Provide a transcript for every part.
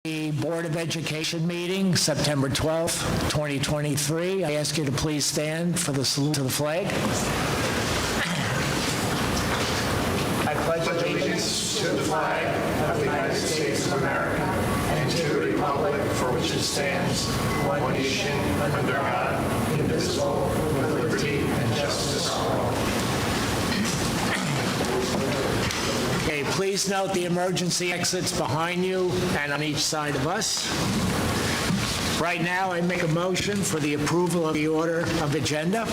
The Board of Education meeting, September 12th, 2023. I ask you to please stand for the salute to the flag. I pledge allegiance to the flag of the United States of America and to the republic for which it stands, one nation, under God, indivisible, with liberty and justice for all. Okay, please note the emergency exits behind you and on each side of us. Right now, I make a motion for the approval of the order of agenda.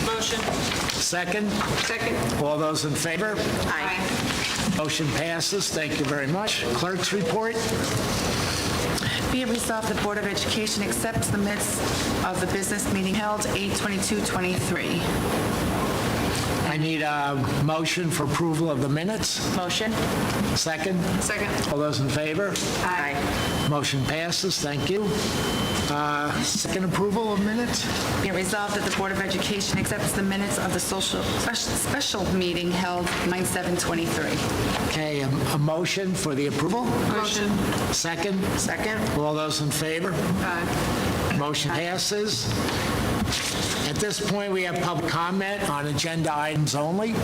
Motion. Second? Second. All those in favor? Aye. Motion passes. Thank you very much. Clerk's report. Be it resolved, the Board of Education accepts the minutes of the business meeting held 8/22/23. I need a motion for approval of the minutes. Motion. Second? Second. All those in favor? Aye. Motion passes. Thank you. Second approval of minutes. Be it resolved that the Board of Education accepts the minutes of the special meeting held 9/7/23. Okay, a motion for the approval. Motion. Second? Second. All those in favor? Aye. Motion passes. At this point, we have public comment on agenda items only.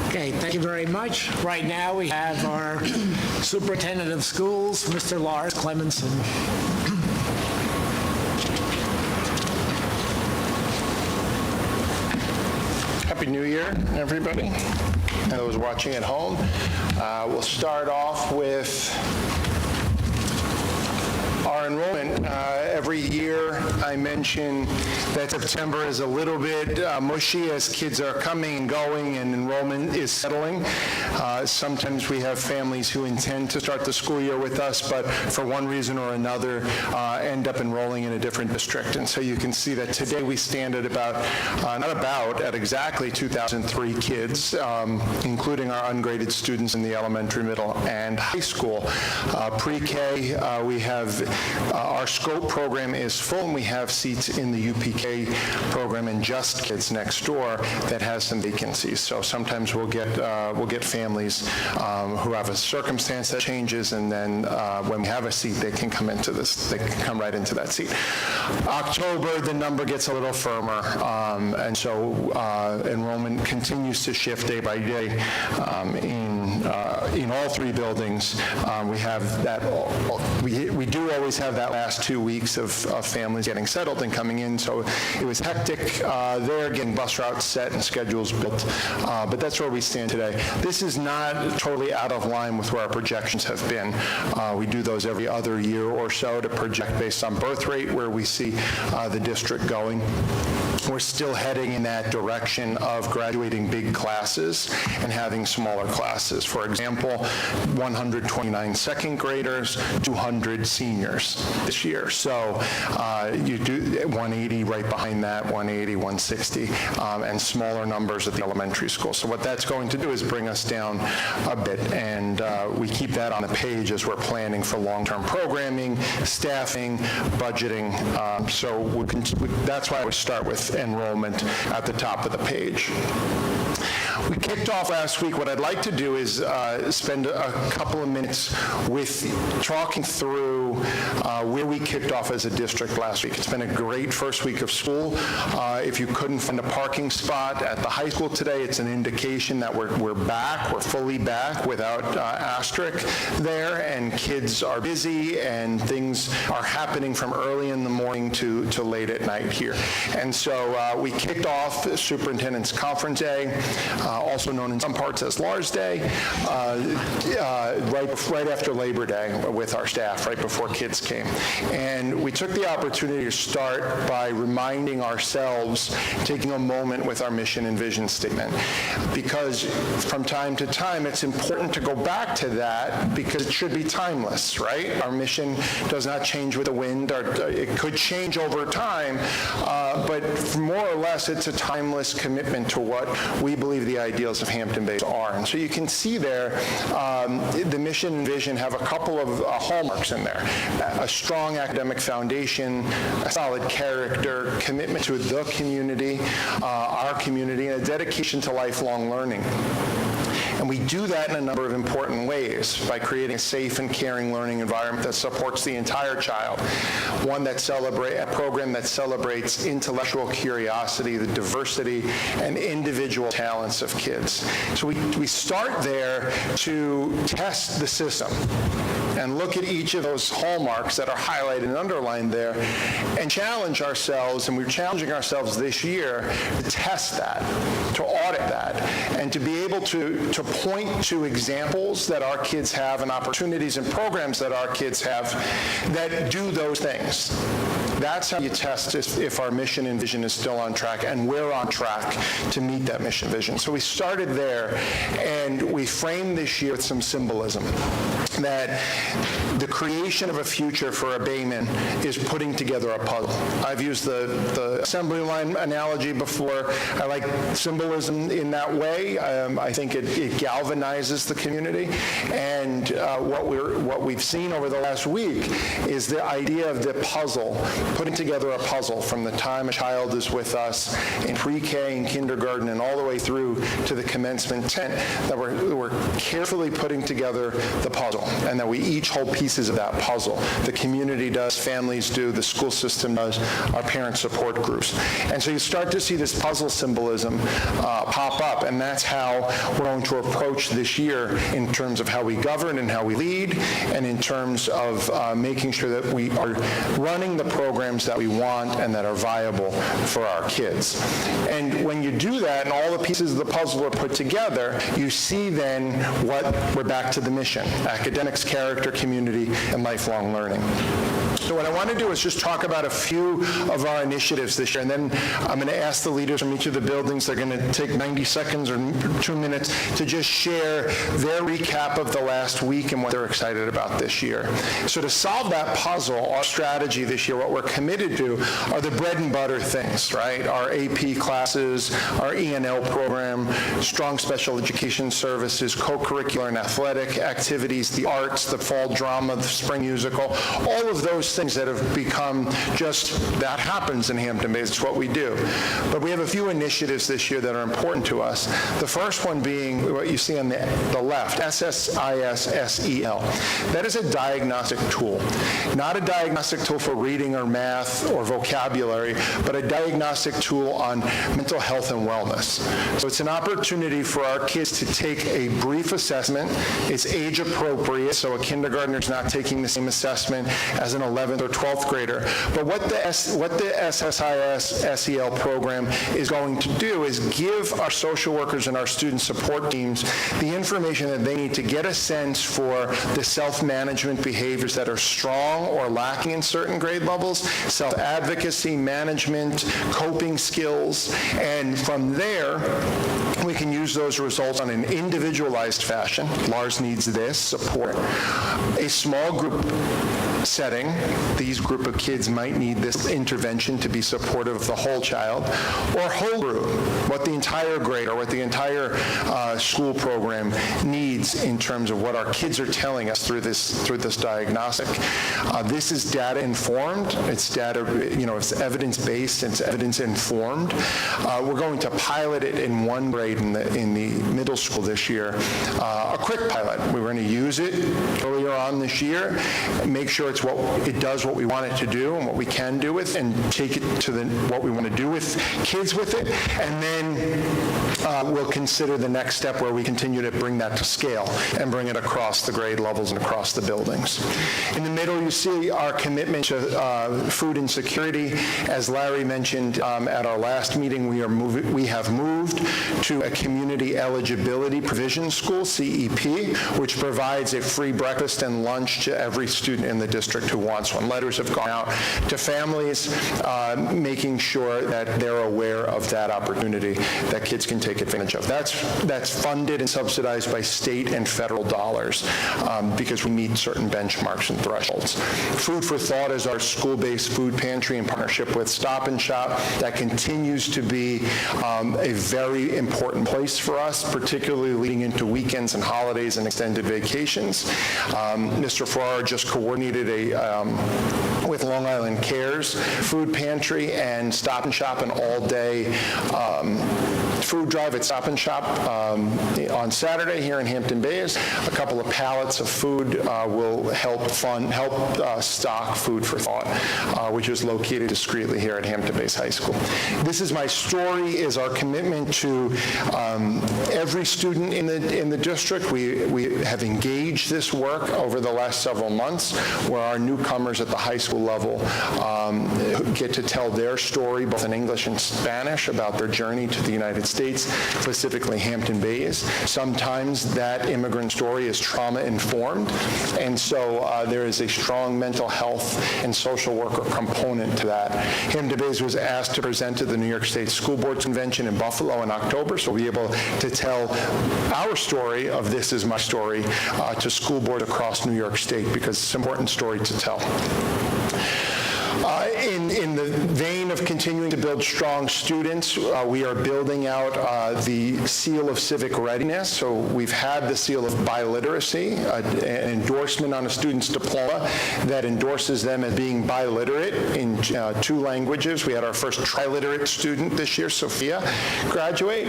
Okay, thank you very much. Right now, we have our Superintendent of Schools, Mr. Lars Clemenson. Happy New Year, everybody, and those watching at home. We'll start off with our enrollment. Every year I mention that September is a little bit mushy as kids are coming and going and enrollment is settling. Sometimes we have families who intend to start the school year with us, but for one reason or another end up enrolling in a different district. And so you can see that today we stand at at exactly 2,003 kids, including our ungraded students in the elementary, middle, and high school. Pre-K, we have our scope program is full, and we have seats in the UPK program and Just Kids next door that has some vacancies. So sometimes we'll get families who have a circumstance that changes, and then when we have a seat, they can come right into that seat. October, the number gets a little firmer, and so enrollment continues to shift day by day in all three buildings. We have that. We do always have that last 2 weeks of families getting settled and coming in, so it was hectic there, getting bus routes set and schedules built, but that's where we stand today. This is not totally out of line with where our projections have been. We do those every other year or so to project based on birth rate where we see the district going. We're still heading in that direction of graduating big classes and having smaller classes. For example, 129 second graders, 200 seniors this year. So you do 180 right behind that, 180, 160, and smaller numbers at the elementary school. So what that's going to do is bring us down a bit, and we keep that on a page as we're planning for long-term programming, staffing, budgeting. So that's why I would start with enrollment at the top of the page. We kicked off last week. What I'd like to do is spend a couple of minutes with talking through where we kicked off as a district last week. It's been a great first week of school. If you couldn't find a parking spot at the high school today, it's an indication that we're back. We're fully back without asterisk there, and kids are busy, and things are happening from early in the morning to late at night here. And so we kicked off the Superintendent's Conference Day, also known in some parts as Lars Day, right after Labor Day with our staff, right before kids came. And we took the opportunity to start by reminding ourselves, taking a moment with our mission and vision statement, because from time to time it's important to go back to that because it should be timeless, right? Our mission does not change with the wind. It could change over time, but more or less it's a timeless commitment to what we believe the ideals of Hampton Bays are. And so you can see there, the mission and vision have a couple of hallmarks in there. A strong academic foundation, a solid character, commitment to the community, our community, and a dedication to lifelong learning. And we do that in a number of important ways by creating a safe and caring learning environment that supports the entire child, a program that celebrates intellectual curiosity, the diversity, and individual talents of kids. So we start there to test the system and look at each of those hallmarks that are highlighted and underlined there and challenge ourselves, and we're challenging ourselves this year to test that, to audit that, and to be able to point to examples that our kids have and opportunities and programs that our kids have that do those things. That's how you test if our mission and vision is still on track, and we're on track to meet that mission vision. So we started there, and we framed this year with some symbolism that the creation of a future for a Bayman is putting together a puzzle. I've used the assembly line analogy before. I like symbolism in that way. I think it galvanizes the community. And what we've seen over the last week is the idea of the puzzle, putting together a puzzle from the time a child is with us in pre-K and kindergarten and all the way through to the commencement tent, that we're carefully putting together the puzzle, and that we each hold pieces of that puzzle. The community does, families do, the school system does, our parent support groups. And so you start to see this puzzle symbolism pop up, and that's how we're going to approach this year in terms of how we govern and how we lead, and in terms of making sure that we are running the programs that we want and that are viable for our kids. And when you do that and all the pieces of the puzzle are put together, you see then what we're back to the mission: academics, character, community, and lifelong learning. So what I want to do is just talk about a few of our initiatives this year, and then I'm going to ask the leaders from each of the buildings. They're going to take 90 seconds or 2 minutes to just share their recap of the last week and what they're excited about this year. So to solve that puzzle, our strategy this year, what we're committed to, are the bread and butter things, right? Our AP classes, our ENL program, strong special education services, co-curricular and athletic activities, the arts, the fall drama, the spring musical, all of those things that have become just, that happens in Hampton Bays. It's what we do. But we have a few initiatives this year that are important to us. The first one being what you see on the left, SSIS-SEL. That is a diagnostic tool. Not a diagnostic tool for reading or math or vocabulary, but a diagnostic tool on mental health and wellness. So it's an opportunity for our kids to take a brief assessment. It's age appropriate, so a kindergartner is not taking the same assessment as an 11th or 12th grader. But what the SSIS-SEL program is going to do is give our social workers and our student support teams the information that they need to get a sense for the self-management behaviors that are strong or lacking in certain grade levels, self-advocacy, management, coping skills, and from there, we can use those results on an individualized fashion. Lars needs this support. A small group setting, these group of kids might need this intervention to be supportive of the whole child, or whole group, what the entire grade or what the entire school program needs in terms of what our kids are telling us through this diagnostic. This is data informed. It's data, it's evidence based. It's evidence informed. We're going to pilot it in one grade in the middle school this year. A quick pilot. We're going to use it earlier on this year. Make sure it does what we want it to do and what we can do with, and take it to what we want to do with kids with it, and then we'll consider the next step where we continue to bring that to scale and bring it across the grade levels and across the buildings. In the middle, you see our commitment to food insecurity. As Larry mentioned at our last meeting, we have moved to a community eligibility provision school, CEP, which provides a free breakfast and lunch to every student in the district who wants one. Letters have gone out to families, making sure that they're aware of that opportunity that kids can take advantage of. That's funded and subsidized by state and federal dollars because we meet certain benchmarks and thresholds. Food for Thought is our school-based food pantry in partnership with Stop and Shop. That continues to be a very important place for us, particularly leading into weekends and holidays and extended vacations. Mr. Farrar just coordinated with Long Island Cares food pantry and Stop and Shop an all-day food drive at Stop and Shop on Saturday here in Hampton Bays. A couple of pallets of food will help stock Food for Thought, which is located discreetly here at Hampton Bays High School. This Is My Story is our commitment to every student in the district. We have engaged this work over the last several months, where our newcomers at the high school level get to tell their story, both in English and Spanish, about their journey to the United States, specifically Hampton Bays. Sometimes that immigrant story is trauma-informed, and so there is a strong mental health and social worker component to that. Hampton Bays was asked to present at the New York State School Board Convention in Buffalo in October, so we'll be able to tell our story of This Is My Story to school boards across New York State, because it's an important story to tell. In the vein of continuing to build strong students, we are building out the Seal of Civic Readiness. So we've had the Seal of Biliteracy, an endorsement on a student's diploma that endorses them as being biliterate in 2 languages. We had our first triliterate student this year, Sophia, graduate.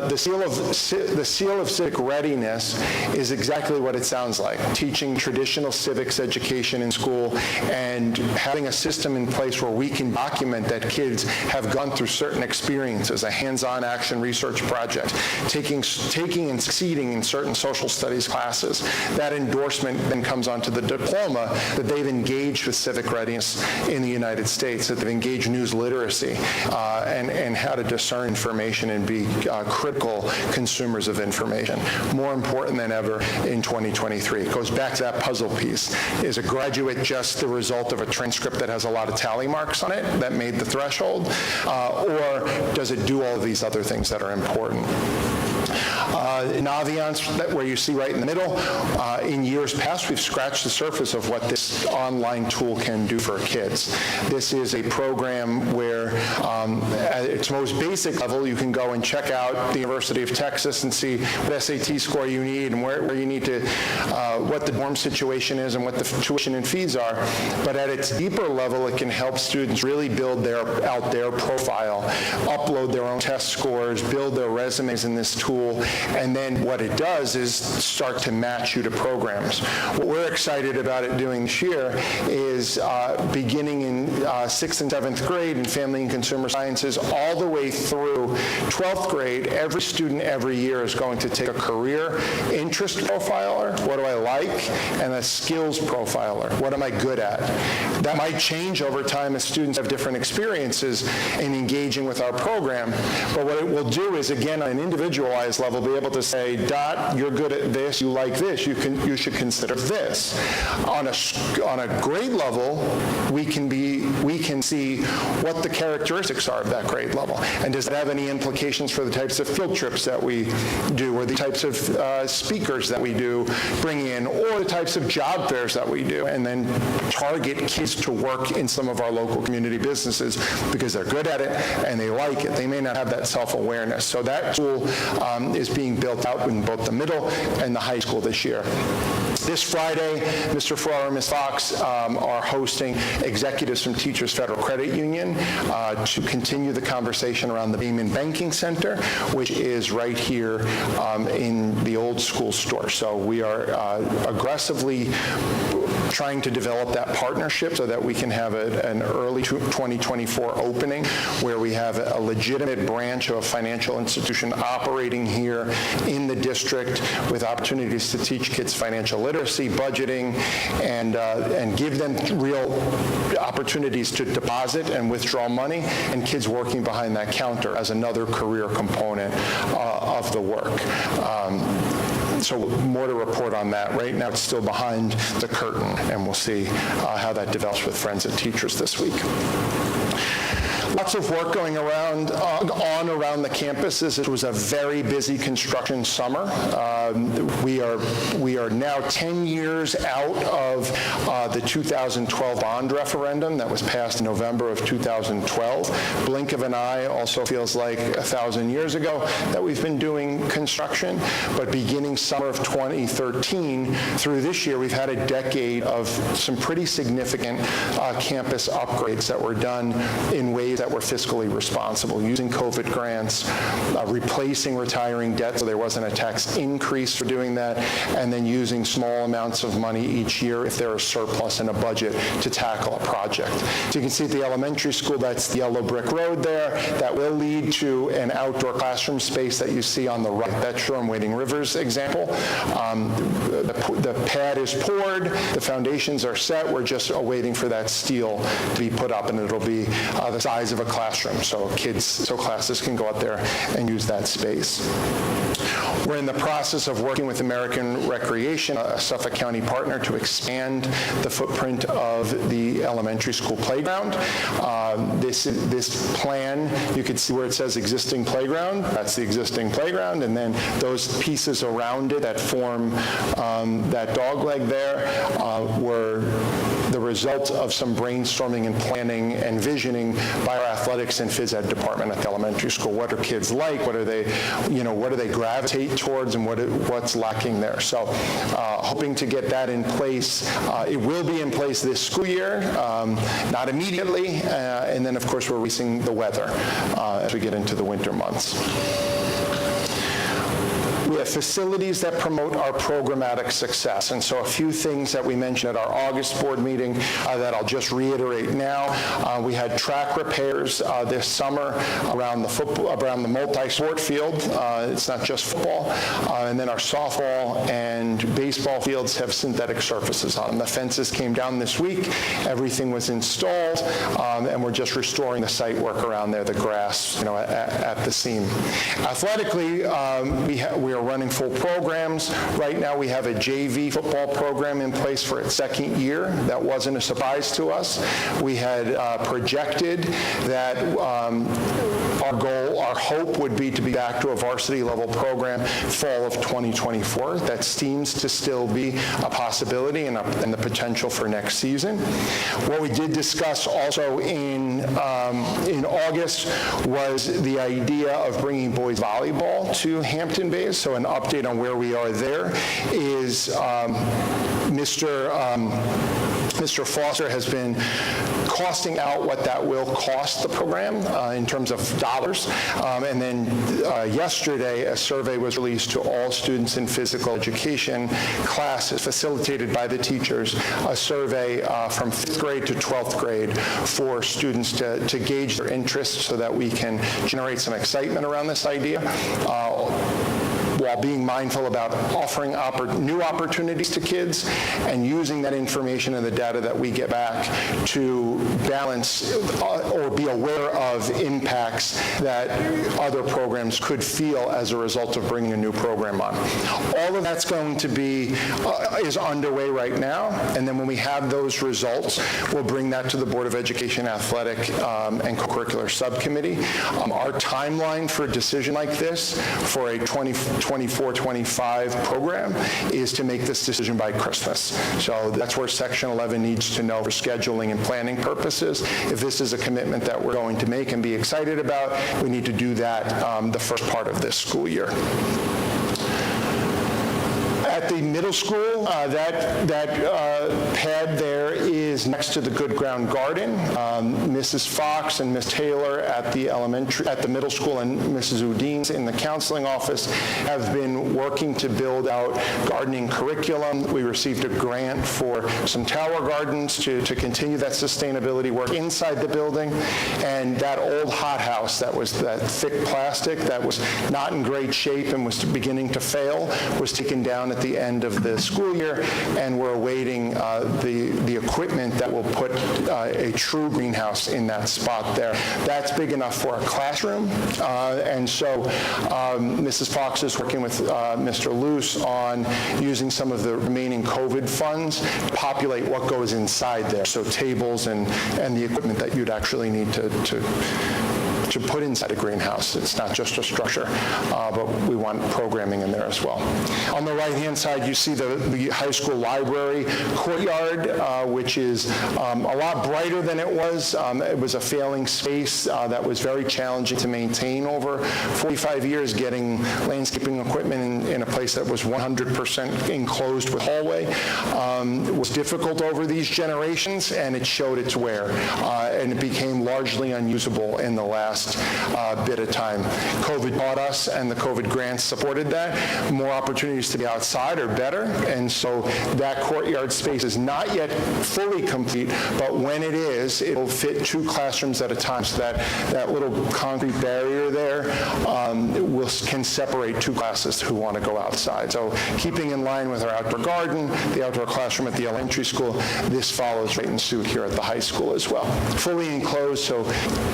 The Seal of Civic Readiness is exactly what it sounds like: teaching traditional civics education in school and having a system in place where we can document that kids have gone through certain experiences, a hands-on action research project, taking and succeeding in certain social studies classes. That endorsement then comes onto the diploma that they've engaged with civic readiness in the United States, that they've engaged news literacy and how to discern information and be critical consumers of information. More important than ever in 2023. It goes back to that puzzle piece. Is a graduate just the result of a transcript that has a lot of tally marks on it that made the threshold, or does it do all of these other things that are important? Naviance, where you see right in the middle, in years past, we've scratched the surface of what this online tool can do for kids. This is a program where, at its most basic level, you can go and check out the University of Texas and see what SAT score you need and where you need to, what the dorm situation is and what the tuition and fees are. But at its deeper level, it can help students really build out their profile, upload their own test scores, build their resumes in this tool, and then what it does is start to match you to programs. What we're excited about it doing this year is beginning in 6th and 7th grade in Family and Consumer Sciences all the way through 12th grade, every student every year is going to take a career interest profiler, what do I like, and a skills profiler, what am I good at. That might change over time as students have different experiences in engaging with our program, but what it will do is, again, on an individualized level, be able to say, Dot, you're good at this, you like this, you should consider this. On a grade level, we can see what the characteristics are of that grade level, and does it have any implications for the types of field trips that we do, or the types of speakers that we do bring in, or the types of job fairs that we do, and then target kids to work in some of our local community businesses because they're good at it and they like it. They may not have that self-awareness. So that tool is being built out in both the middle and the high school this year. This Friday, Mr. Farrar and Ms. Fox are hosting executives from Teachers Federal Credit Union to continue the conversation around the Beaman Banking Center, which is right here in the old school store. So we are aggressively trying to develop that partnership so that we can have an early 2024 opening where we have a legitimate branch of a financial institution operating here in the district with opportunities to teach kids financial literacy, budgeting, and give them real opportunities to deposit and withdraw money, and kids working behind that counter as another career component of the work. So more to report on that. Right now it's still behind the curtain, and we'll see how that develops with Friends and Teachers this week. Lots of work going around the campuses. It was a very busy construction summer. We are now 10 years out of the 2012 bond referendum that was passed in November of 2012. Blink of an eye, also feels like 1,000 years ago that we've been doing construction, but beginning summer of 2013 through this year, we've had a decade of some pretty significant campus upgrades that were done in ways that were fiscally responsible, using COVID grants, replacing retiring debt so there wasn't a tax increase for doing that, and then using small amounts of money each year if there is surplus in a budget to tackle a project. So you can see at the elementary school, that's the yellow brick road there. That will lead to an outdoor classroom space that you see on the right. That's Shoreham-Wading River's example. The pad is poured, the foundations are set, we're just awaiting for that steel to be put up, and it'll be the size of a classroom, so classes can go out there and use that space. We're in the process of working with American Recreation, a Suffolk County partner, to expand the footprint of the elementary school playground. This plan, you can see where it says existing playground. That's the existing playground, and then those pieces around it that form that dogleg there were the result of some brainstorming and planning and visioning by our athletics and phys ed department at the elementary school. What are kids like? What are they, what do they gravitate towards, and what's lacking there? So hoping to get that in place. It will be in place this school year, not immediately, and then of course we're racing the weather as we get into the winter months. We have facilities that promote our programmatic success, and so a few things that we mentioned at our August board meeting that I'll just reiterate now. We had track repairs this summer around the multi-sport field. It's not just football, and then our softball and baseball fields have synthetic surfaces on them. The fences came down this week. Everything was installed, and we're just restoring the site work around there, the grass, at the seam. Athletically, we are running full programs. Right now we have a JV football program in place for its second year. That wasn't a surprise to us. We had projected that our hope would be to be back to a varsity level program fall of 2024. That seems to still be a possibility and the potential for next season. What we did discuss also in August was the idea of bringing boys volleyball to Hampton Bays. So an update on where we are there is Mr. Foster has been costing out what that will cost the program in terms of dollars. And then yesterday, a survey was released to all students in physical education classes facilitated by the teachers, a survey from 5th grade to 12th grade for students to gauge their interest so that we can generate some excitement around this idea. While being mindful about offering new opportunities to kids and using that information and the data that we get back to balance or be aware of impacts that other programs could feel as a result of bringing a new program on. All of that's going to be, is underway right now, and then when we have those results, we'll bring that to the Board of Education Athletic and Co-Curricular Subcommittee. Our timeline for a decision like this for a 24-25 program is to make this decision by Christmas. So that's where Section 11 needs to know for scheduling and planning purposes. If this is a commitment that we're going to make and be excited about, we need to do that the first part of this school year. At the middle school, that pad there is next to the Good Ground Garden. Mrs. Fox and Ms. Taylor at the middle school and Mrs. Udines in the counseling office have been working to build out gardening curriculum. We received a grant for some tower gardens to continue that sustainability work inside the building. And that old hothouse that was that thick plastic that was not in great shape and was beginning to fail was taken down at the end of the school year, and we're awaiting the equipment that will put a true greenhouse in that spot there. That's big enough for a classroom, and so Mrs. Fox is working with Mr. Luce on using some of the remaining COVID funds to populate what goes inside there, so tables and the equipment that you'd actually need to to put inside a greenhouse. It's not just a structure, but we want programming in there as well. On the right-hand side, you see the high school library courtyard, which is a lot brighter than it was. It was a failing space that was very challenging to maintain over 45 years, getting landscaping equipment in a place that was 100% enclosed with hallway. Was difficult over these generations, and it showed its wear, and it became largely unusable in the last bit of time. COVID taught us, and the COVID grants supported that. More opportunities to be outside are better, and so that courtyard space is not yet fully complete, but when it is, it will fit 2 classrooms at a time. So that little concrete barrier there can separate 2 classes who want to go outside. So keeping in line with our outdoor garden, the outdoor classroom at the elementary school, this follows right in suit here at the high school as well. Fully enclosed, so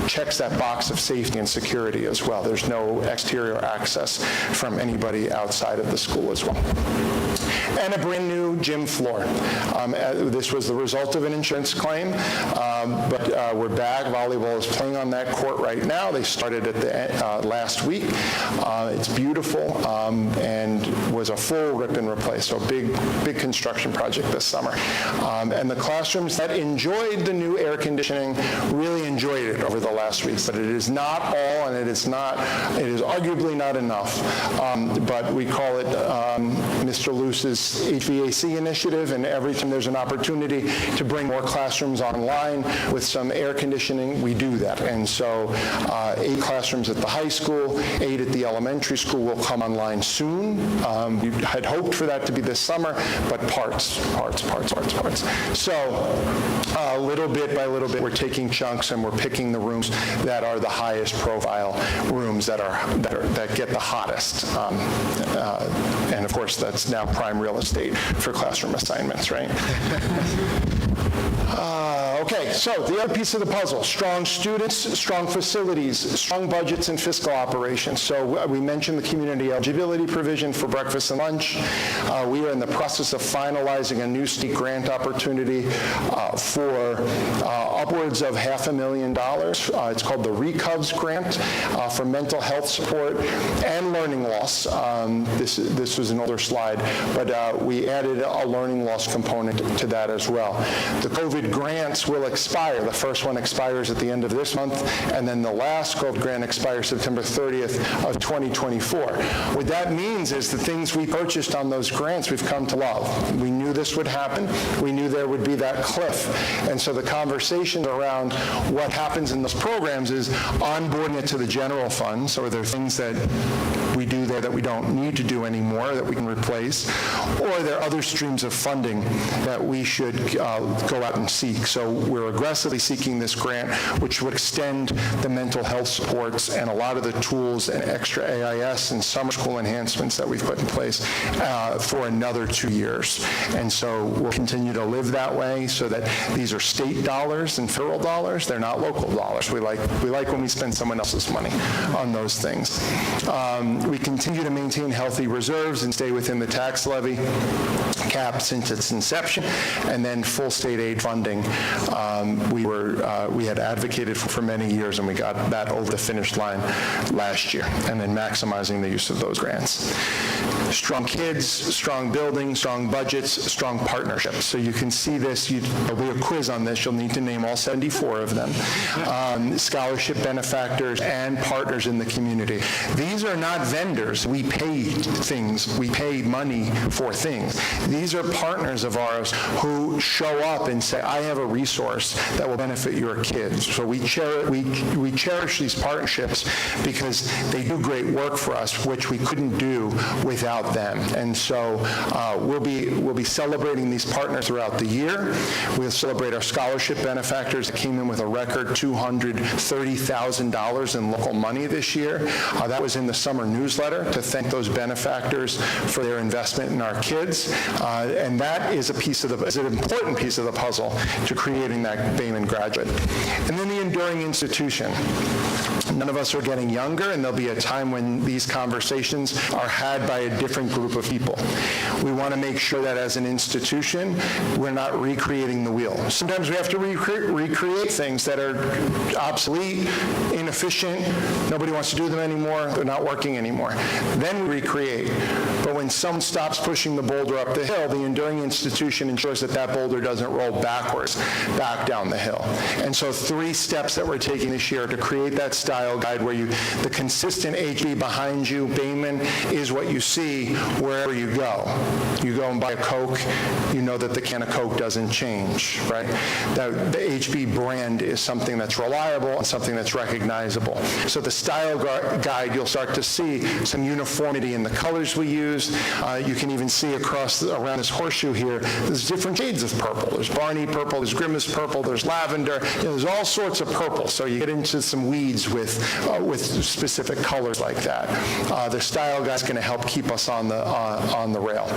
checks that box of safety and security as well. There's no exterior access from anybody outside of the school as well. And a brand new gym floor. This was the result of an insurance claim, but we're back. Volleyball is playing on that court right now. They started at last week. It's beautiful and was a full rip and replace, so a big construction project this summer. And the classrooms that enjoyed the new air conditioning really enjoyed it over the last week, but it is not all, and it is arguably not enough. But we call it Mr. Luce's HVAC initiative, and every time there's an opportunity to bring more classrooms online with some air conditioning, we do that. And so 8 classrooms at the high school, 8 at the elementary school will come online soon. We had hoped for that to be this summer, but parts. So little bit by little bit, we're taking chunks and we're picking the rooms that are the highest profile rooms that get the hottest. And of course, that's now prime real estate for classroom assignments, right? Okay, so the other piece of the puzzle, strong students, strong facilities, strong budgets, and fiscal operations. So we mentioned the community eligibility provision for breakfast and lunch. We are in the process of finalizing a new state grant opportunity for upwards of $500,000. It's called the RECOVS grant for mental health support and learning loss. This was an older slide, but we added a learning loss component to that as well. The COVID grants will expire. The first one expires at the end of this month, and then the last COVID grant expires September 30th of 2024. What that means is the things we purchased on those grants we've come to love. We knew this would happen. We knew there would be that cliff. And so the conversation around what happens in those programs is onboarding it to the general fund. So are there things that we do there that we don't need to do anymore that we can replace? Or are there other streams of funding that we should go out and seek? So we're aggressively seeking this grant, which would extend the mental health supports and a lot of the tools and extra AIS and summer school enhancements that we've put in place for another 2 years. And so we'll continue to live that way so that these are state dollars and federal dollars. They're not local dollars. We like when we spend someone else's money on those things. We continue to maintain healthy reserves and stay within the tax levy cap since its inception, and then full state aid funding. We had advocated for many years, and we got that over the finish line last year, and then maximizing the use of those grants. Strong kids, strong buildings, strong budgets, strong partnerships. So you can see this. There'll be a quiz on this. You'll need to name all 74 of them. Scholarship benefactors and partners in the community. These are not vendors. We pay things. We pay money for things. These are partners of ours who show up and say, I have a resource that will benefit your kids. So we cherish these partnerships because they do great work for us, which we couldn't do without them. And so we'll be celebrating these partners throughout the year. We'll celebrate our scholarship benefactors that came in with a record $230,000 in local money this year. That was in the summer newsletter to thank those benefactors for their investment in our kids. And that is an important piece of the puzzle to creating that Bayman graduate. And then the enduring institution. None of us are getting younger, and there'll be a time when these conversations are had by a different group of people. We want to make sure that as an institution, we're not recreating the wheel. Sometimes we have to recreate things that are obsolete, inefficient, nobody wants to do them anymore, they're not working anymore. Then we recreate. But when someone stops pushing the boulder up the hill, the enduring institution ensures that that boulder doesn't roll backwards, back down the hill. And so 3 steps that we're taking this year to create that style guide where the consistent HB behind you, Bayman, is what you see wherever you go. You go and buy a Coke, you know that the can of Coke doesn't change, right? That the HB brand is something that's reliable and something that's recognizable. So the style guide, you'll start to see some uniformity in the colors we use. You can even see around this horseshoe here, there's different shades of purple. There's Barney purple, there's Grimace purple, there's lavender, there's all sorts of purple. So you get into some weeds with specific colors like that. The style guide's going to help keep us on the rail.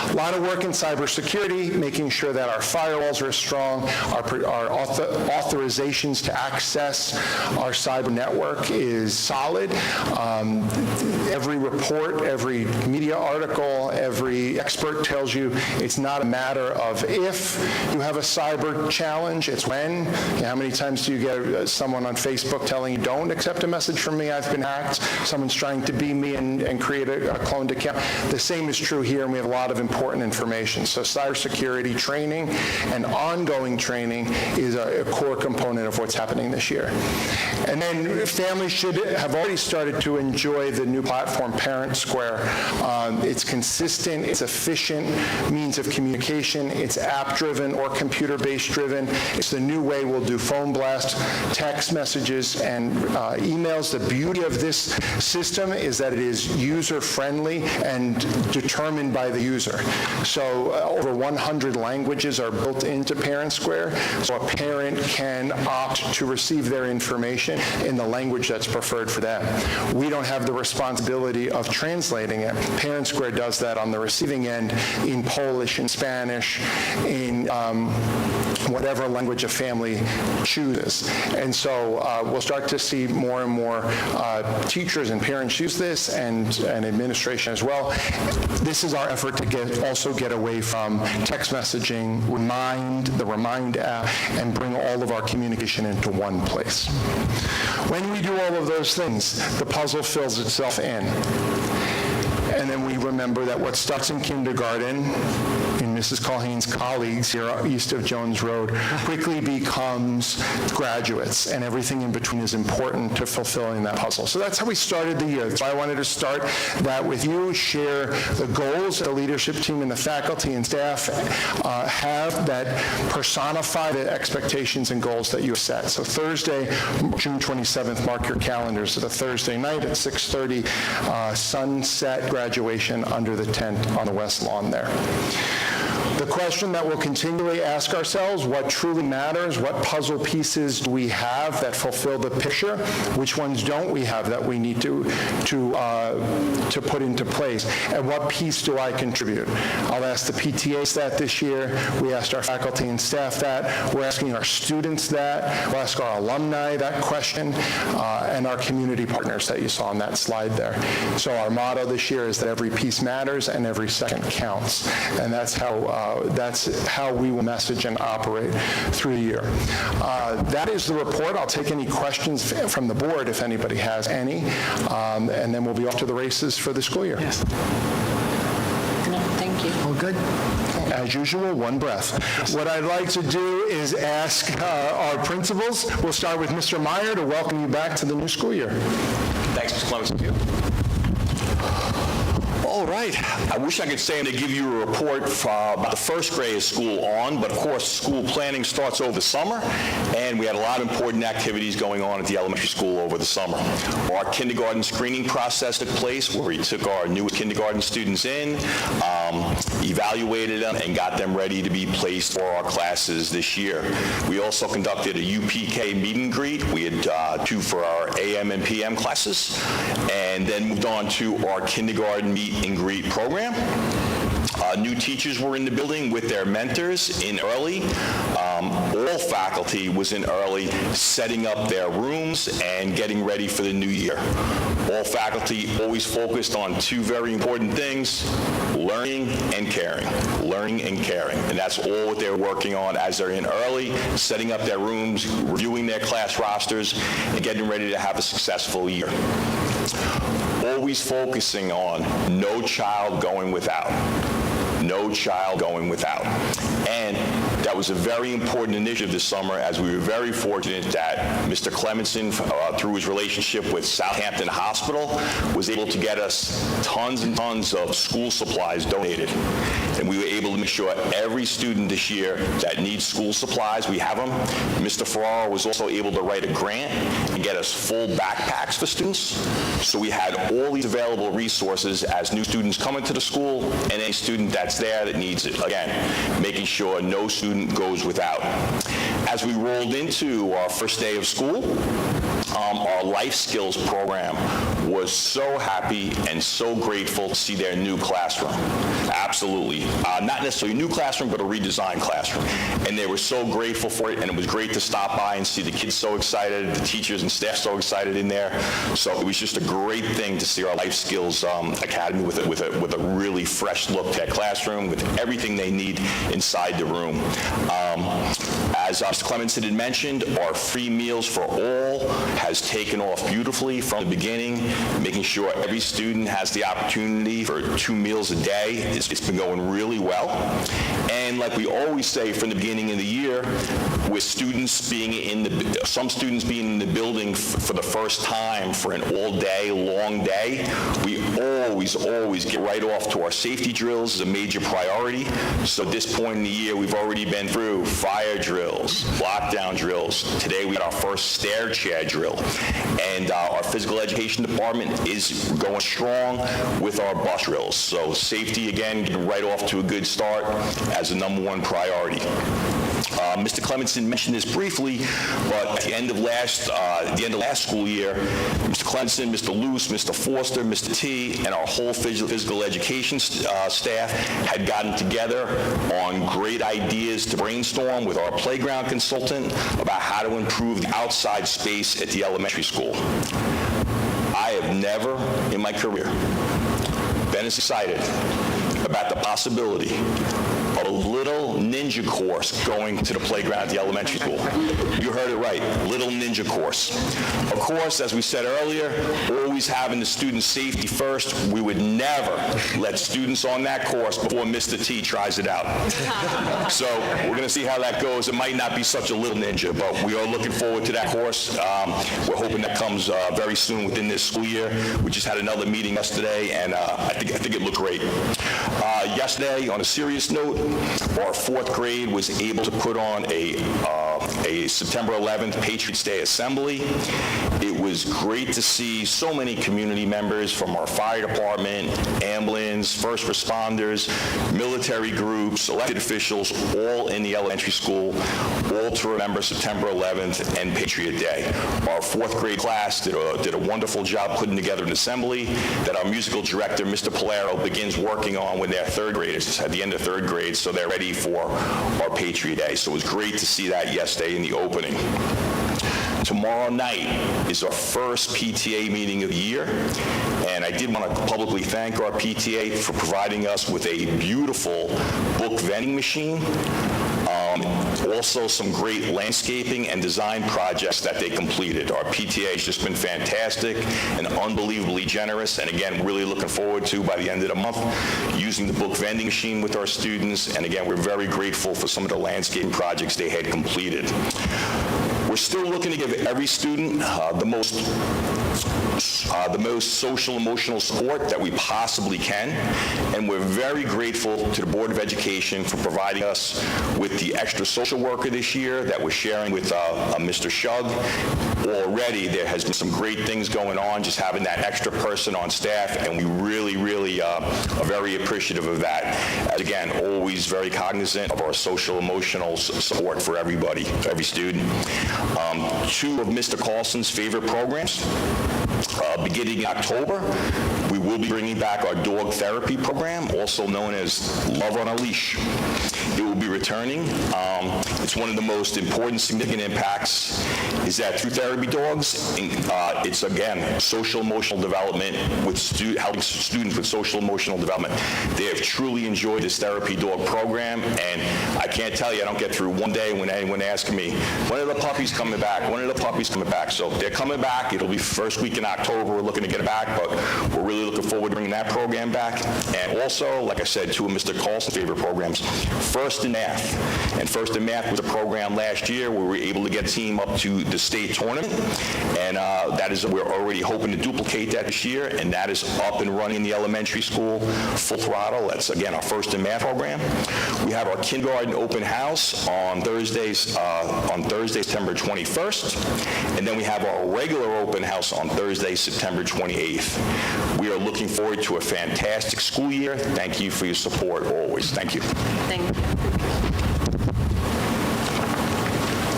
A lot of work in cybersecurity, making sure that our firewalls are strong, our authorizations to access our cyber network is solid. Every report, every media article, every expert tells you it's not a matter of if you have a cyber challenge, it's when. How many times do you get someone on Facebook telling you, don't accept a message from me, I've been hacked, someone's trying to be me and create a cloned account. The same is true here, and we have a lot of important information. So cybersecurity training and ongoing training is a core component of what's happening this year. And then families should have already started to enjoy the new platform, Parent Square. It's consistent, it's efficient means of communication, it's app-driven or computer-based driven. It's the new way we'll do phone blast, text messages, and emails. The beauty of this system is that it is user-friendly and determined by the user. So over 100 languages are built into Parent Square, so a parent can opt to receive their information in the language that's preferred for them. We don't have the responsibility of translating it. Parent Square does that on the receiving end in Polish, in Spanish, in whatever language a family chooses. And so we'll start to see more and more teachers and parents use this, and administration as well. This is our effort to also get away from text messaging, the Remind app, and bring all of our communication into one place. When we do all of those things, the puzzle fills itself in. And then we remember that what starts in kindergarten, in Mrs. Culhane's colleagues here east of Jones Road, quickly becomes graduates, and everything in between is important to fulfilling that puzzle. So that's how we started the year. So I wanted to start that with you, share the goals the leadership team and the faculty and staff have that personify the expectations and goals that you have set. So Thursday, June 27th, mark your calendars. It's a Thursday night at 6:30, sunset graduation under the tent on the west lawn there. The question that we'll continually ask ourselves, what truly matters? What puzzle pieces do we have that fulfill the picture? Which ones don't we have that we need to put into place? And what piece do I contribute? I'll ask the PTAs that this year. We asked our faculty and staff that. We're asking our students that. We'll ask our alumni that question, and our community partners that you saw on that slide there. So our motto this year is that every piece matters and every second counts. And that's how we will message and operate through the year. That is the report. I'll take any questions from the board if anybody has any, and then we'll be off to the races for the school year. Yes. No, thank you. All good? As usual, one breath. What I'd like to do is ask our principals. We'll start with Mr. Meyer to welcome you back to the new school year. Thanks, Mr. Clemens. Thank you. All right. I wish I could say to give you a report about the first grade of school on, but of course, school planning starts over the summer, and we had a lot of important activities going on at the elementary school over the summer. Our kindergarten screening process took place where we took our newest kindergarten students in, evaluated them, and got them ready to be placed for our classes this year. We also conducted a UPK meet and greet. We had two for our AM and PM classes, and then moved on to our kindergarten meet and greet program. New teachers were in the building with their mentors in early. All faculty was in early, setting up their rooms and getting ready for the new year. All faculty always focused on two very important things: learning and caring. Learning and caring. And that's all what they're working on as they're in early, setting up their rooms, reviewing their class rosters, and getting ready to have a successful year. Always focusing on no child going without. No child going without. And that was a very important initiative this summer, as we were very fortunate that Mr. Clemenson, through his relationship with Hampton Hospital, was able to get us tons and tons of school supplies donated. And we were able to make sure every student this year that needs school supplies, we have them. Mr. Ferraro was also able to write a grant and get us full backpacks for students. So we had all these available resources as new students come into the school, and any student that's there that needs it. Again, making sure no student goes without. As we rolled into our first day of school, our life skills program was so happy and so grateful to see their new classroom. Absolutely. Not necessarily a new classroom, but a redesigned classroom. And they were so grateful for it, and it was great to stop by and see the kids so excited, the teachers and staff so excited in there. So it was just a great thing to see our Life Skills Academy with a really fresh look at classroom, with everything they need inside the room. As Mr. Clemenson had mentioned, our free meals for all has taken off beautifully from the beginning, making sure every student has the opportunity for 2 meals a day. It's been going really well. And like we always say from the beginning of the year, with students being some students being in the building for the first time for an all-day, long day, we always get right off to our safety drills as a major priority. So at this point in the year, we've already been through fire drills, lockdown drills. Today we had our first stair chair drill. And our physical education department is going strong with our bus drills. So safety, again, getting right off to a good start as the #1 priority. Mr. Clemenson mentioned this briefly, but at the end of last school year, Mr. Clemenson, Mr. Luce, Mr. Foster, Mr. T, and our whole physical education staff had gotten together on great ideas to brainstorm with our playground consultant about how to improve the outside space at the elementary school. I have never in my career been as excited about the possibility of a little ninja course going to the playground at the elementary school. You heard it right, little ninja course. Of course, as we said earlier, always having the student safety first. We would never let students on that course before Mr. T tries it out. So we're going to see how that goes. It might not be such a little ninja, but we are looking forward to that course. We're hoping that comes very soon within this school year. We just had another meeting yesterday, and I think it looked great. Yesterday, on a serious note, our 4th grade was able to put on a September 11th Patriots Day assembly. It was great to see so many community members from our fire department, ambulance, first responders, military groups, elected officials, all in the elementary school, all to remember September 11th and Patriot Day. Our 4th grade class did a wonderful job putting together an assembly that our musical director, Mr. Polaro, begins working on when they're 3rd graders at the end of 3rd grade, so they're ready for our Patriot Day. So it was great to see that yesterday in the opening. Tomorrow night is our first PTA meeting of the year, and I did want to publicly thank our PTA for providing us with a beautiful book vending machine. Also some great landscaping and design projects that they completed. Our PTA has just been fantastic and unbelievably generous, and again, really looking forward to, by the end of the month, using the book vending machine with our students, and again, we're very grateful for some of the landscaping projects they had completed. We're still looking to give every student the most social, emotional support that we possibly can, and we're very grateful to the Board of Education for providing us with the extra social worker this year that we're sharing with Mr. Shug. Already, there has been some great things going on, just having that extra person on staff, and we really are very appreciative of that. As again, always very cognizant of our social, emotional support for everybody, every student. 2 of Mr. Carlson's favorite programs, beginning in October, We will be bringing back our dog therapy program, also known as Love on a Leash. It will be returning. It's one of the most important, significant impacts is that through therapy dogs, it's, again, social-emotional development with helping students with social-emotional development. They have truly enjoyed this therapy dog program, and I can't tell you, I don't get through one day when anyone asks me, when are the puppies coming back? When are the puppies coming back? So they're coming back. It'll be first week in October. We're looking to get it back, but we're really looking forward to bringing that program back. And also, like I said, two of Mr. Carlson's favorite programs, First in Math. And First in Math was a program last year where we were able to get a team up to the state tournament, and we're already hoping to duplicate that this year, and that is up and running in the elementary school, full throttle. That's, again, our First in Math program. We have our kindergarten open house on Thursday, September 21st, and then we have our regular open house on Thursday, September 28th. We are looking forward to a fantastic school year. Thank you for your support always. Thank you. Thank you.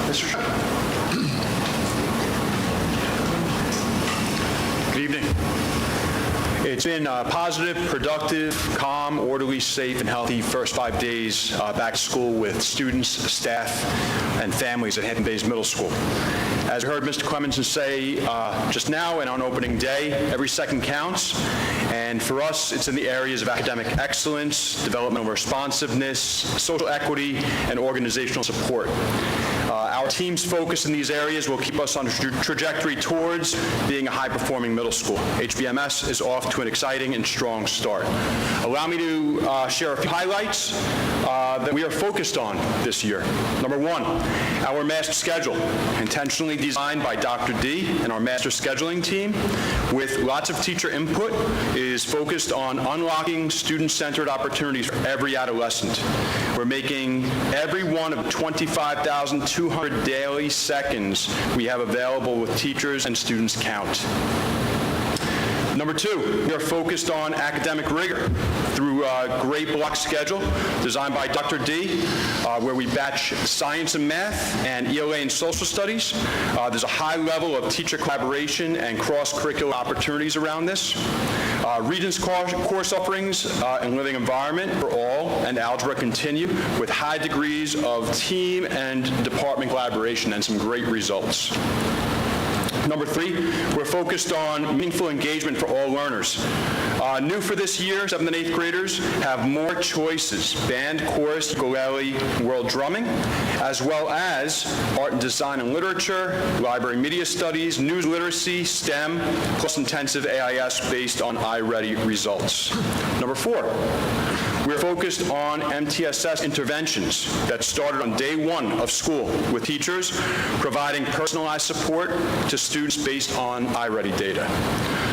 Mr. Shutt. Good evening. It's been a positive, productive, calm, orderly, safe, and healthy first 5 days back to school with students, staff, and families at Hampton Bays Middle School. As you heard Mr. Clemenson say just now and on opening day, every second counts. And for us, it's in the areas of academic excellence, developmental responsiveness, social equity, and organizational support. Our team's focus in these areas will keep us on a trajectory towards being a high-performing middle school. HBMS is off to an exciting and strong start. Allow me to share a few highlights that we are focused on this year. Number one, our master schedule, intentionally designed by Dr. D and our master scheduling team, with lots of teacher input, is focused on unlocking student-centered opportunities for every adolescent. We're making every one of 25,200 daily seconds we have available with teachers and students count. Number two, we are focused on academic rigor through a great block schedule designed by Dr. D, where we batch science and math and ELA and social studies. There's a high level of teacher collaboration and cross-curricular opportunities around this. Regents course offerings and living environment for all and algebra continue with high degrees of team and department collaboration and some great results. Number three, we're focused on meaningful engagement for all learners. New for this year, 7th and 8th graders have more choices: band, chorus, ukulele, world drumming, as well as art and design and literature, library media studies, news literacy, STEM, plus intensive AIS based on iReady results. Number four, we're focused on MTSS interventions that started on day one of school with teachers providing personalized support to students based on iReady data.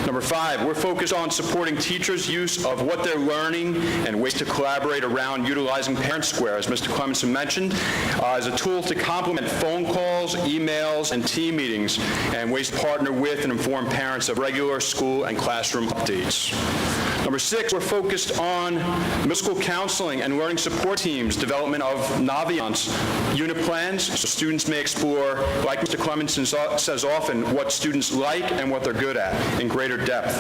Number five, we're focused on supporting teachers' use of what they're learning and ways to collaborate around utilizing Parent Square, as Mr. Clemenson mentioned, as a tool to complement phone calls, emails, and team meetings, and ways to partner with and inform parents of regular school and classroom updates. Number six, we're focused on middle school counseling and learning support teams, development of Naviance unit plans, so students may explore, like Mr. Clemenson says often, what students like and what they're good at in greater depth.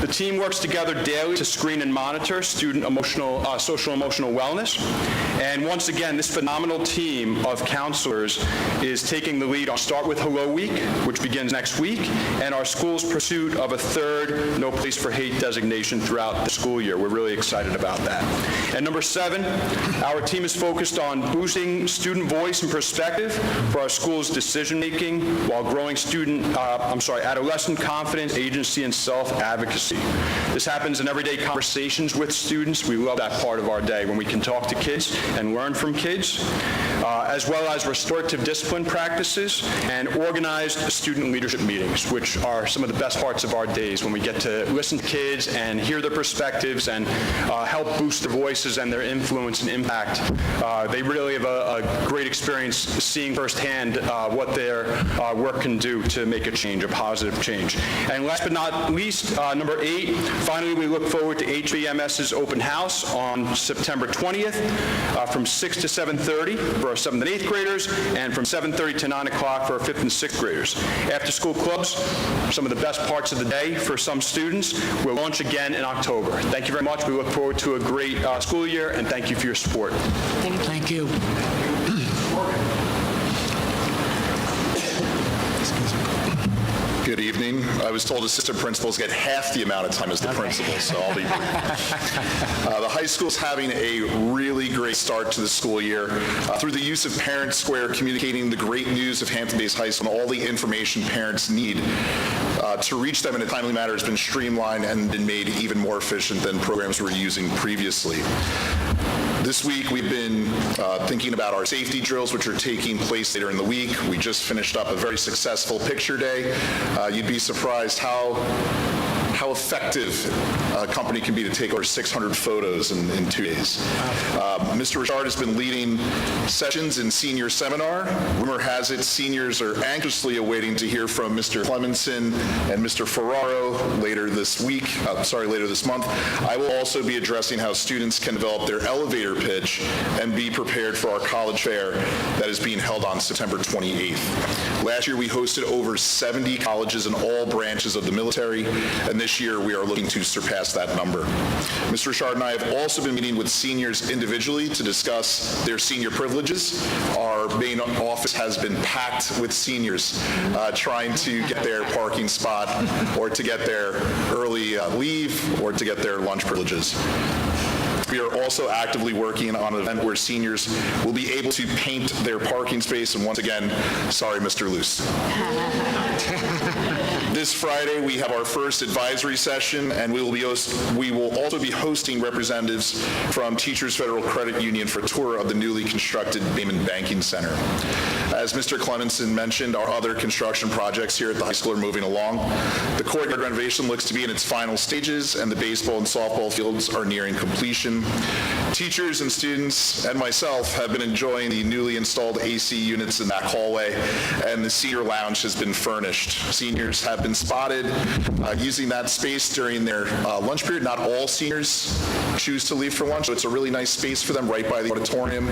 The team works together daily to screen and monitor student social emotional wellness. And once again, this phenomenal team of counselors is taking the lead on Start With Hello Week, which begins next week, and our school's pursuit of a third No Place for Hate designation throughout the school year. We're really excited about that. And number seven, our team is focused on boosting student voice and perspective for our school's decision-making while growing adolescent confidence, agency, and self-advocacy. This happens in everyday conversations with students. We love that part of our day when we can talk to kids and learn from kids, as well as restorative discipline practices and organized student leadership meetings, which are some of the best parts of our days when we get to listen to kids and hear their perspectives and help boost their voices and their influence and impact. They really have a great experience seeing firsthand what their work can do to make a change, a positive change. And last but not least, number Number 8, finally, we look forward to HBMS's open house on September 20th from 6 to 7:30 for our 7th and 8th graders, and from 7:30 to 9 o'clock for our 5th and 6th graders. After-school clubs, some of the best parts of the day for some students, will launch again in October. Thank you very much. We look forward to a great school year, and thank you for your support. Thank you. Good evening. I was told assistant principals get half the amount of time as the principals, so I'll be brief. The high school's having a really great start to the school year. Through the use of Parent Square, communicating the great news of Hampton-based high school and all the information parents need to reach them in a timely manner has been streamlined and been made even more efficient than programs we were using previously. This week, we've been thinking about our safety drills, which are taking place later in the week. We just finished up a very successful picture day. You'd be surprised how effective a company can be to take over 600 photos in 2 days. Mr. Richard has been leading sessions in senior seminar. Rumor has it seniors are anxiously awaiting to hear from Mr. Clemenson and Mr. Ferraro later this month. I will also be addressing how students can develop their elevator pitch and be prepared for our college fair that is being held on September 28th. Last year, we hosted over 70 colleges in all branches of the military, and this year we are looking to surpass that number. Mr. Richard and I have also been meeting with seniors individually to discuss their senior privileges. Our main office has been packed with seniors trying to get their parking spot or to get their early leave or to get their lunch privileges. We are also actively working on an event where seniors will be able to paint their parking space, and once again, sorry, Mr. Luce. This Friday, we have our first advisory session, and we will also be hosting representatives from Teachers Federal Credit Union for a tour of the newly constructed Damon Banking Center. As Mr. Clemenson mentioned, our other construction projects here at the high school are moving along. The courtyard renovation looks to be in its final stages, and the baseball and softball fields are nearing completion. Teachers and students and myself have been enjoying the newly installed AC units in that hallway, and the senior lounge has been furnished. Seniors have been spotted using that space during their lunch period. Not all seniors choose to leave for lunch, so it's a really nice space for them right by the auditorium.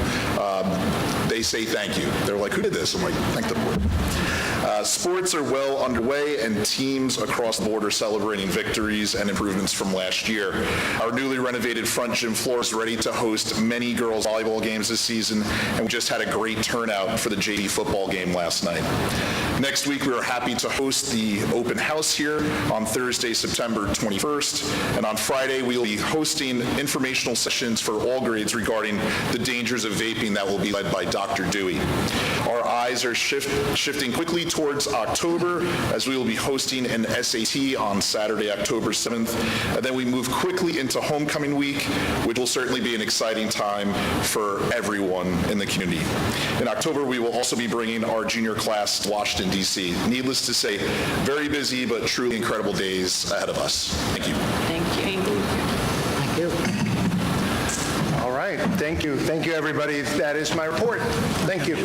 They say thank you. They're like, who did this? I'm like, thank the board. Sports are well underway, and teams across the board are celebrating victories and improvements from last year. Our newly renovated front gym floor is ready to host many girls' volleyball games this season, and we just had a great turnout for the JV football game last night. Next week, we are happy to host the open house here on Thursday, September 21st, and on Friday, we will be hosting informational sessions for all grades regarding the dangers of vaping that will be led by Dr. Dewey. Our eyes are shifting quickly towards October, as we will be hosting an SAT on Saturday, October 7th, and then we move quickly into homecoming week, which will certainly be an exciting time for everyone in the community. In October, we will also be bringing our junior class to Washington, D.C. Needless to say, very busy but truly incredible days ahead of us. Thank you. Thank you. Thank you. All right, thank you. Thank you, everybody. That is my report. Thank you.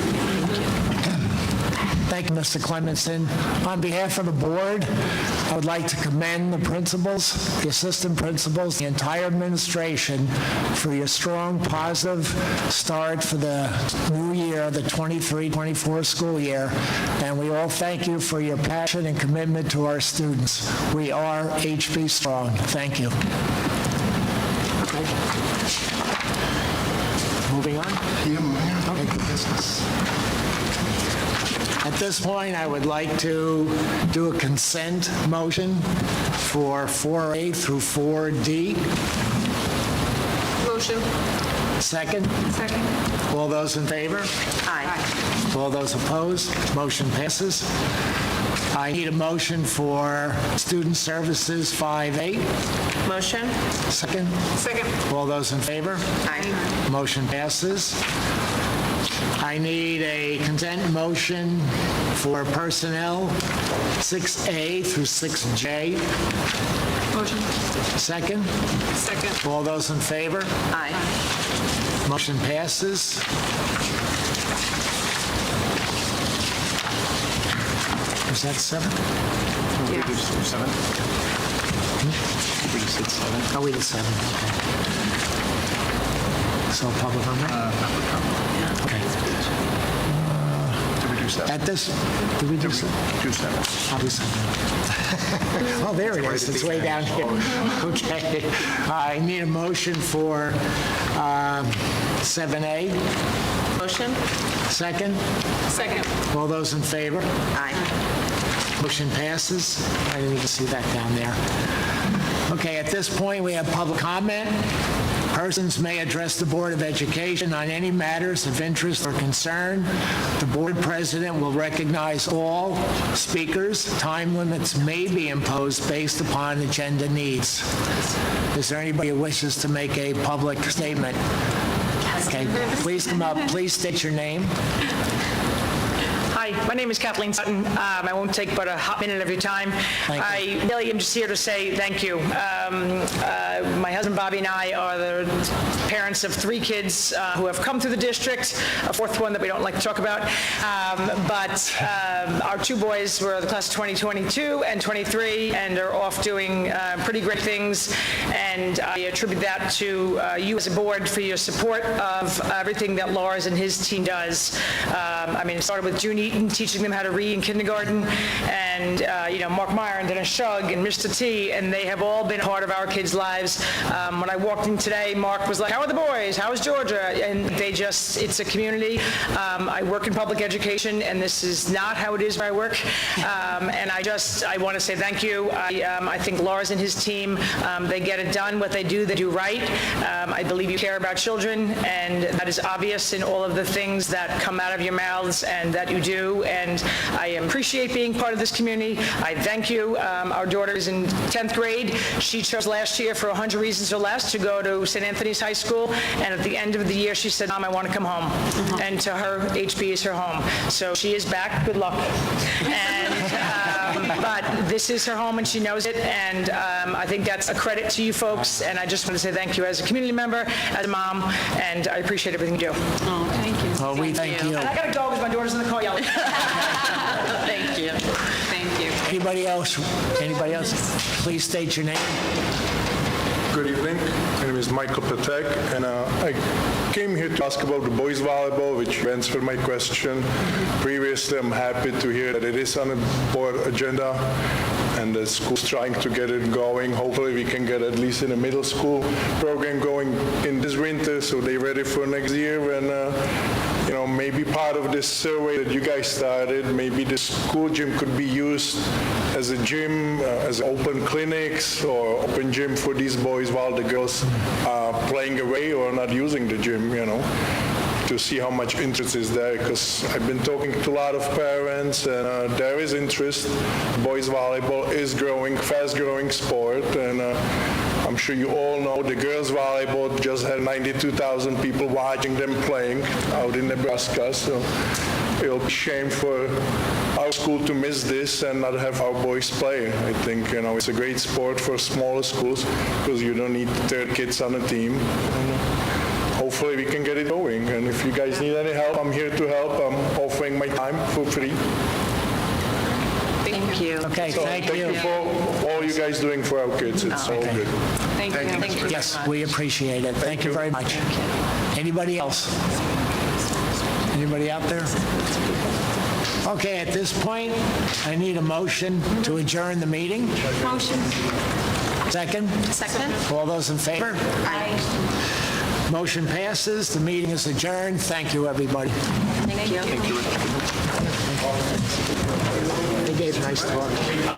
Thank you, Mr. Clemenson. On behalf of the board, I would like to commend the principals, the assistant principals, the entire administration for your strong, positive start for the new year, the 23-24 school year. And we all thank you for your passion and commitment to our students. We are HB Strong. Thank you. Moving on. At this point, I would like to do a consent motion for 4A through 4D. Motion. Second? Second. All those in favor? Aye. All those opposed? Motion passes. I need a motion for Student Services 5A. Motion. Second? Second. All those in favor? Aye. Motion passes. I need a consent motion for personnel 6A through 6J. Motion. Second? Second. All those in favor? Aye. Motion passes. Is that 7? Yes. 7? Oh, we did 7, okay. So public comment? Okay. Did we do 7? At this, did we do 7? Do 7. I'll do 7. Oh, there it is, it's way down here. Okay. I need a motion for 7A. Motion? Second? Second. All those in favor? Aye. Motion passes. I didn't even see that down there. Okay, at this point, we have public comment. Persons may address the Board of Education on any matters of interest or concern. The board president will recognize all speakers. Time limits may be imposed based upon agenda needs. Is there anybody who wishes to make a public statement? Okay, please come up. Please state your name. Hi, my name is Kathleen Sutton. I won't take but a hot minute of your time. I really am just here to say thank you. My husband Bobby and I are the parents of 3 kids who have come through the district, a 4th one that we don't like to talk about. But our 2 boys were the class of 2022 and 23 and are off doing pretty great things. And I attribute that to you as a board for your support of everything that Lars and his team does. I mean, it started with June Eaton teaching them how to read in kindergarten, and Mark Meyer and Dennis Shug and Mr. T, and they have all been a part of our kids' lives. When I walked in today, Mark was like, "How are the boys? How is Georgia?" And it's a community. I work in public education, and this is not how it is where I work. And I want to say thank you. I think Lars and his team, they get it done. What they do right. I believe you care about children, and that is obvious in all of the things that come out of your mouths and that you do. And I appreciate being part of this community. I thank you. Our daughter is in 10th grade. She chose last year for 100 Reasons or Less to go to St. Anthony's High School. And at the end of the year, she said, "Mom, I want to come home." And to her, HB is her home. So she is back. Good luck. And but this is her home, and she knows it. And I think that's a credit to you folks. And I just want to say thank you as a community member, as a mom, and I appreciate everything you do. Oh, thank you. Well, we thank you. And I got a dog because my daughter's in the car yelling. Thank you. Thank you. Anybody else? Anybody else? Please state your name. Good evening. My name is Michael Patek, and I came here to ask about the boys volleyball, which you answered my question previously. I'm happy to hear that it is on the board agenda, and the school's trying to get it going. Hopefully we can get at least in a middle school program going in this winter, so they're ready for next year. And maybe part of this survey that you guys started, maybe the school gym could be used as a gym, as open clinics or open gym for these boys while the girls are playing away or not using the gym, to see how much interest is there, because I've been talking to a lot of parents, and there is interest. Boys volleyball is fast-growing sport, and I'm sure you all know the girls volleyball just had 92,000 people watching them playing out in Nebraska, so it'll be a shame for our school to miss this and not have our boys play. I think, it's a great sport for smaller schools because you don't need 30 kids on a team. Hopefully we can get it going, and if you guys need any help, I'm here to help. I'm offering my time for free. Thank you. Okay, So thank you. for all you guys doing for our kids. It's all good. Thank you. Thank you. Yes, we appreciate it. Thank you very much. Anybody else? Anybody out there? Okay, at this point, I need a motion to adjourn the meeting. Motion. Second? Second. All those in favor? Aye. Motion passes. The meeting is adjourned. Thank you, everybody. Thank you. They gave a nice talk.